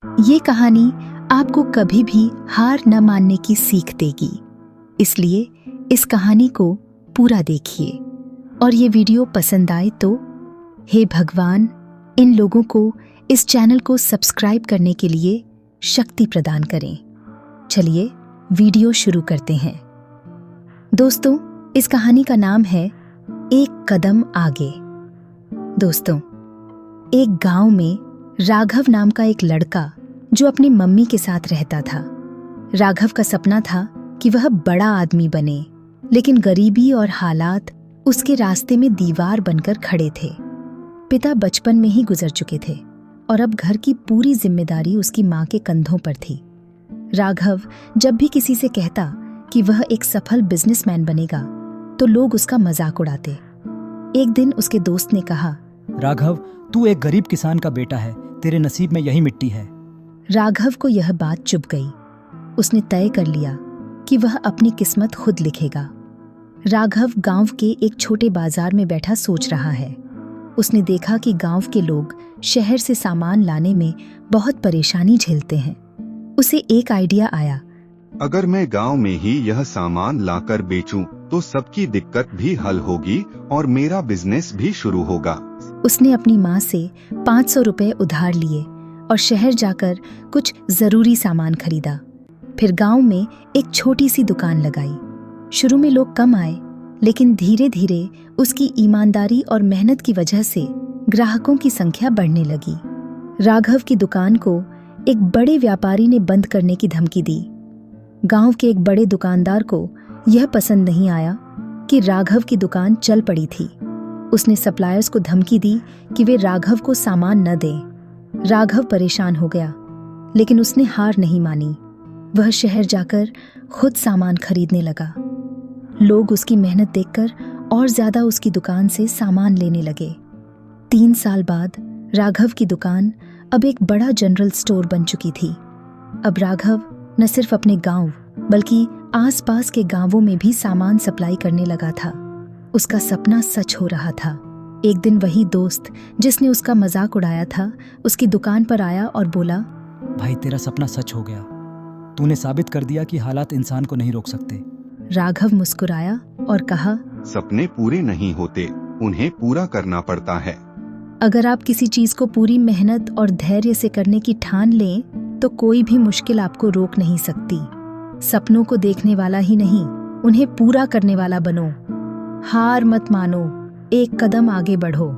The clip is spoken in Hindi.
ये कहानी आपको कभी भी हार न मानने की सीख देगी, इसलिए इस कहानी को पूरा देखिए और ये वीडियो पसंद आए तो हे भगवान, इन लोगों को इस चैनल को सब्सक्राइब करने के लिए शक्ति प्रदान करें। चलिए वीडियो शुरू करते हैं। दोस्तों, इस कहानी का नाम है एक कदम आगे। दोस्तों, एक गांव में राघव नाम का एक लड़का जो अपनी मम्मी के साथ रहता था। राघव का सपना था कि वह बड़ा आदमी बने, लेकिन गरीबी और हालात उसके रास्ते में दीवार बनकर खड़े थे। पिता बचपन में ही गुजर चुके थे और अब घर की पूरी जिम्मेदारी उसकी माँ के कंधों पर थी। राघव जब भी किसी से कहता कि वह एक सफल बिजनेसमैन बनेगा तो लोग उसका मजाक उड़ाते। एक दिन उसके दोस्त ने कहा, राघव, तू एक गरीब किसान का बेटा है, तेरे नसीब में यही मिट्टी है। राघव को यह बात चुभ गई। उसने तय कर लिया कि वह अपनी किस्मत खुद लिखेगा। राघव गांव के एक छोटे बाजार में बैठा सोच रहा है। उसने देखा कि गांव के लोग शहर से सामान लाने में बहुत परेशानी झेलते हैं। उसे एक आइडिया आया। अगर मैं गांव में ही यह सामान लाकर बेचूं, तो सबकी दिक्कत भी हल होगी और मेरा बिजनेस भी शुरू होगा। उसने अपनी माँ से 500 रुपए उधार लिए और शहर जाकर कुछ जरूरी सामान खरीदा। फिर गांव में एक छोटी सी दुकान लगाई। शुरू में लोग कम आए, लेकिन धीरे धीरे उसकी ईमानदारी और मेहनत की वजह से ग्राहकों की संख्या बढ़ने लगी। राघव की दुकान को एक बड़े व्यापारी ने बंद करने की धमकी दी। गांव के एक बड़े दुकानदार को यह पसंद नहीं आया कि राघव की दुकान चल पड़ी थी। उसने सप्लायर्स को धमकी दी कि वे राघव को सामान न दें। राघव परेशान हो गया, लेकिन उसने हार नहीं मानी। वह शहर जाकर खुद सामान खरीदने लगा। लोग उसकी मेहनत देखकर और ज्यादा उसकी दुकान से सामान लेने लगे। 3 साल बाद राघव की दुकान अब एक बड़ा जनरल स्टोर बन चुकी थी। अब राघव न सिर्फ अपने गांव बल्कि आसपास के गांवों में भी सामान सप्लाई करने लगा था। उसका सपना सच हो रहा था। एक दिन वही दोस्त जिसने उसका मजाक उड़ाया था उसकी दुकान पर आया और बोला, भाई, तेरा सपना सच हो गया। तूने साबित कर दिया कि हालात इंसान को नहीं रोक सकते। राघव मुस्कुराया और कहा, सपने पूरे नहीं होते, उन्हें पूरा करना पड़ता है। अगर आप किसी चीज को पूरी मेहनत और धैर्य से करने की ठान लें तो कोई भी मुश्किल आपको रोक नहीं सकती। सपनों को देखने वाला ही नहीं, उन्हें पूरा करने वाला बनो। हार मत मानो, एक कदम आगे बढ़ो।